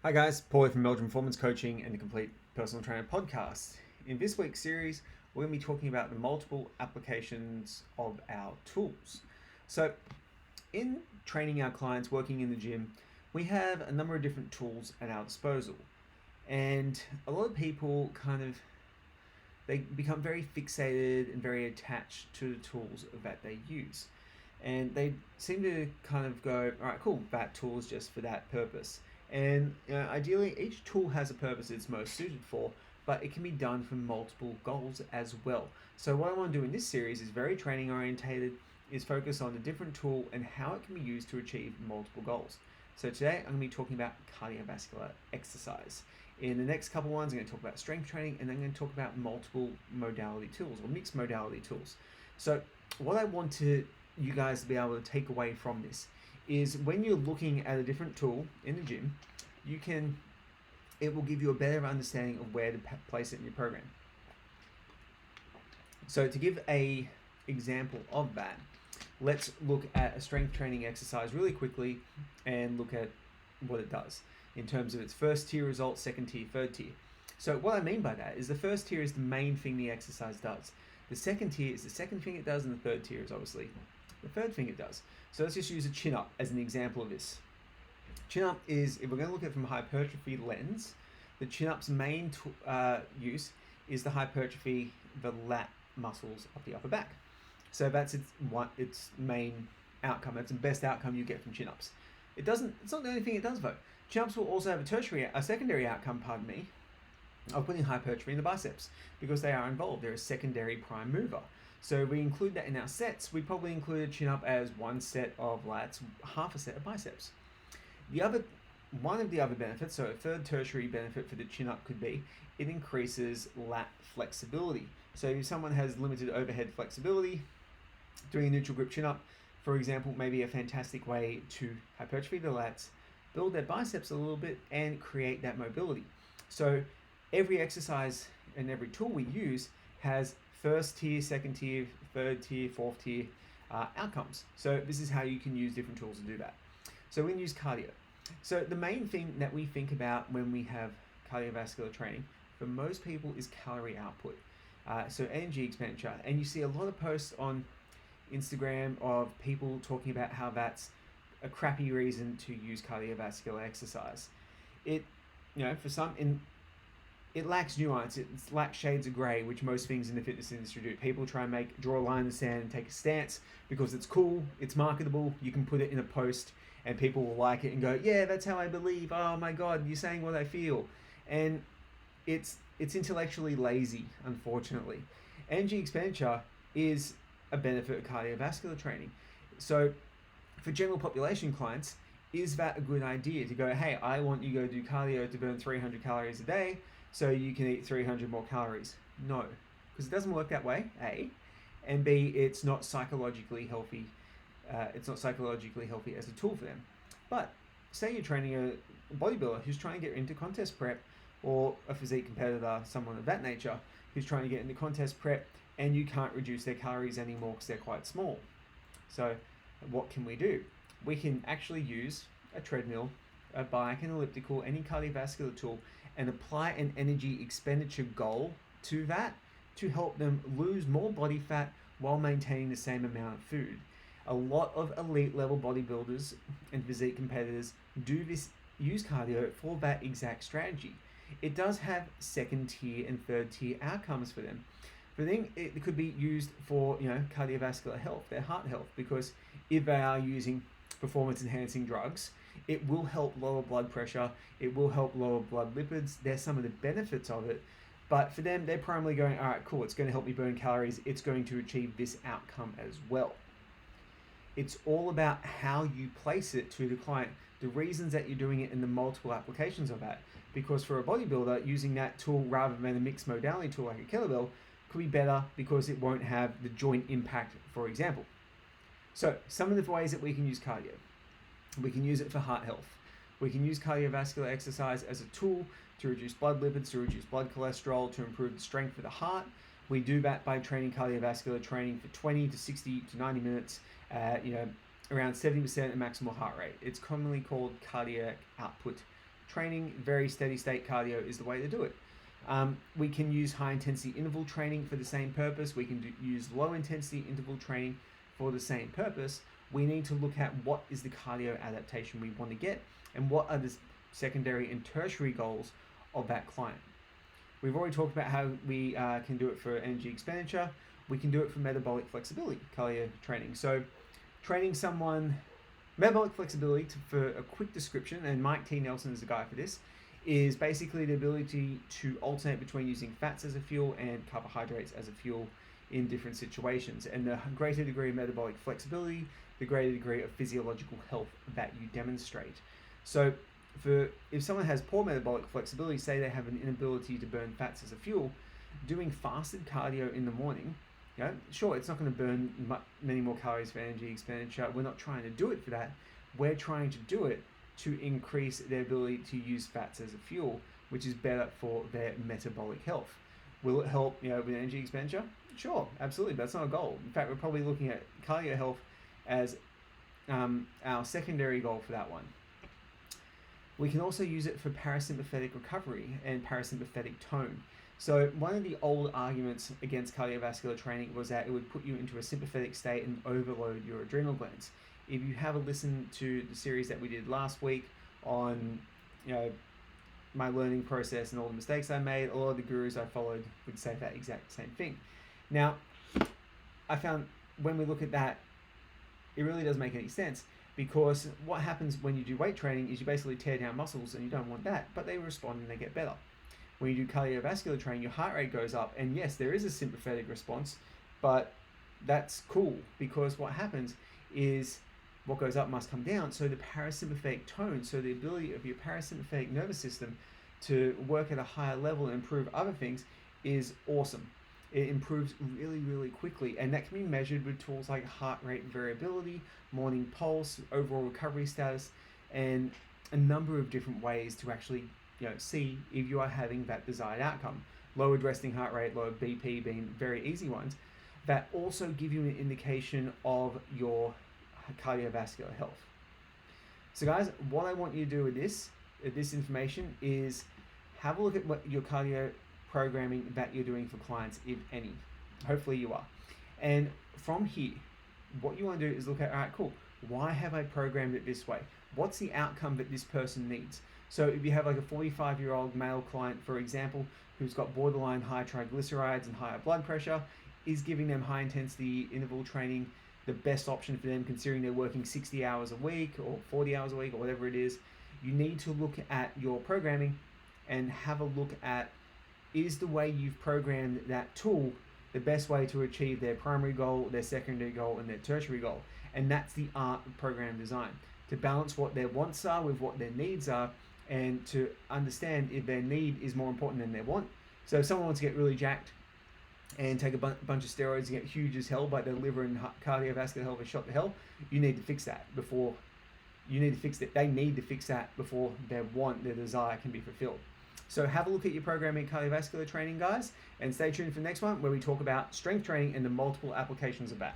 Hi guys, Paul from Meldrum Performance Coaching and the Complete Personal Trainer podcast. In this week's series, we're going to be talking about the multiple applications of our tools. So, in training our clients working in the gym, we have a number of different tools at our disposal. And a lot of people they become very fixated and very attached to the tools that they use. And they seem to kind of go, all right, cool, that tool is just for that purpose. And ideally, each tool has a purpose it's most suited for, but it can be done for multiple goals as well. So what I want to do in this series is very training orientated, is focus on a different tool and how it can be used to achieve multiple goals. So today I'm going to be talking about cardiovascular exercise. In the next couple ones, I'm going to talk about strength training, and then I'm going to talk about multiple modality tools or mixed modality tools. So what I want you guys to be able to take away from this is when you're looking at a different tool in the gym, it will give you a better understanding of where to place it in your program. So to give a example of that, let's look at a strength training exercise really quickly and look at what it does in terms of its first tier results, second tier, third tier. So what I mean by that is the first tier is the main thing the exercise does. The second tier is the second thing it does, and the third tier is obviously the third thing it does. So let's just use a chin-up as an example of this. Chin-up is, if we're going to look at it from a hypertrophy lens, the chin-up's main use is the hypertrophy the lat muscles of the upper back. So that's its main outcome. That's the best outcome you get from chin-ups. It's not the only thing it does though. Chin-ups will also have a secondary outcome, of putting hypertrophy in the biceps because they are involved. They're a secondary prime mover. So if we include that in our sets, we probably include a chin-up as one set of lats, half a set of biceps. One of the other benefits, so a third tertiary benefit for the chin-up could be, it increases lat flexibility. So if someone has limited overhead flexibility, doing a neutral grip chin-up, for example, may be a fantastic way to hypertrophy the lats, build their biceps a little bit, and create that mobility. So every exercise and every tool we use has first tier, second tier, third tier, fourth tier outcomes. So this is how you can use different tools to do that. So we can use cardio. So the main thing that we think about when we have cardiovascular training for most people is calorie output. So energy expenditure. And you see a lot of posts on Instagram of people talking about how that's a crappy reason to use cardiovascular exercise. For some, it lacks nuance. It lacks shades of grey, which most things in the fitness industry do. People try and draw a line in the sand and take a stance because it's cool, it's marketable, you can put it in a post and people will like it and go, yeah, that's how I believe. Oh my God, you're saying what I feel. And it's intellectually lazy, unfortunately. Energy expenditure is a benefit of cardiovascular training. So for general population clients, is that a good idea to go, hey, I want you to go do cardio to burn 300 calories a day so you can eat 300 more calories? No, because it doesn't work that way, A. And B, it's not psychologically healthy. It's not psychologically healthy as a tool for them. But say you're training a bodybuilder who's trying to get into contest prep, or a physique competitor, someone of that nature, who's trying to get into contest prep, and you can't reduce their calories anymore because they're quite small. So what can we do? We can actually use a treadmill, a bike, an elliptical, any cardiovascular tool, and apply an energy expenditure goal to that to help them lose more body fat while maintaining the same amount of food. A lot of elite level bodybuilders and physique competitors use cardio for that exact strategy. It does have second tier and third tier outcomes for them. For them, it could be used for cardiovascular health, their heart health, because if they are using performance enhancing drugs, it will help lower blood pressure, it will help lower blood lipids. There's some of the benefits of it, but for them, they're primarily going, all right, cool, it's going to help me burn calories, it's going to achieve this outcome as well. It's all about how you place it to the client, the reasons that you're doing it, and the multiple applications of that. Because for a bodybuilder, using that tool rather than a mixed modality tool like a kettlebell could be better because it won't have the joint impact, for example. So some of the ways that we can use cardio. We can use it for heart health. We can use cardiovascular exercise as a tool to reduce blood lipids, to reduce blood cholesterol, to improve the strength of the heart. We do that by training cardiovascular training for 20 to 60 to 90 minutes, around 70% of maximal heart rate. It's commonly called cardiac output training, very steady state cardio is the way to do it. We can use high intensity interval training for the same purpose. We can use low intensity interval training for the same purpose. We need to look at what is the cardio adaptation we want to get and what are the secondary and tertiary goals of that client. We've already talked about how we can do it for energy expenditure. We can do it for metabolic flexibility, cardio training. So training someone, metabolic flexibility, for a quick description, and Mike T. Nelson is the guy for this, is basically the ability to alternate between using fats as a fuel and carbohydrates as a fuel in different situations. And the greater degree of metabolic flexibility, the greater degree of physiological health that you demonstrate. So if someone has poor metabolic flexibility, say they have an inability to burn fats as a fuel, doing fasted cardio in the morning, sure, it's not going to burn many more calories for energy expenditure. We're not trying to do it for that. We're trying to do it to increase their ability to use fats as a fuel, which is better for their metabolic health. Will it help, with energy expenditure? Sure, absolutely. But that's not a goal. In fact, we're probably looking at cardio health as our secondary goal for that one. We can also use it for parasympathetic recovery and parasympathetic tone. So one of the old arguments against cardiovascular training was that it would put you into a sympathetic state and overload your adrenal glands. If you have a listen to the series that we did last week on, my learning process and all the mistakes I made, a lot of the gurus I followed would say that exact same thing. Now, I found when we look at that, it really doesn't make any sense, because what happens when you do weight training is you basically tear down muscles, and you don't want that, but they respond and they get better. When you do cardiovascular training, your heart rate goes up, and yes, there is a sympathetic response, but that's cool, because what happens is what goes up must come down. So the parasympathetic tone, so the ability of your parasympathetic nervous system to work at a higher level and improve other things, is awesome. It improves really, really quickly, and that can be measured with tools like heart rate variability, morning pulse, overall recovery status, and a number of different ways to actually see if you are having that desired outcome. Lowered resting heart rate, lowered BP being very easy ones, that also give you an indication of your cardiovascular health. So guys, what I want you to do with this information is have a look at what your cardio programming that you're doing for clients, if any. Hopefully you are. And from here, what you want to do is look at, all right, cool, why have I programmed it this way? What's the outcome that this person needs? So if you have like a 45-year-old male client, for example, who's got borderline high triglycerides and higher blood pressure, is giving them high intensity interval training the best option for them, considering they're working 60 hours a week or 40 hours a week or whatever it is? You need to look at your programming and have a look at, is the way you've programmed that tool the best way to achieve their primary goal, their secondary goal, and their tertiary goal? And that's the art of program design, to balance what their wants are with what their needs are, and to understand if their need is more important than their want. So if someone wants to get really jacked and take a bunch of steroids and get huge as hell, but their liver and cardiovascular health is shot to hell, you need to fix that before they need to fix that before their want, their desire can be fulfilled. So have a look at your programming cardiovascular training, guys, and stay tuned for the next one, where we talk about strength training and the multiple applications of that.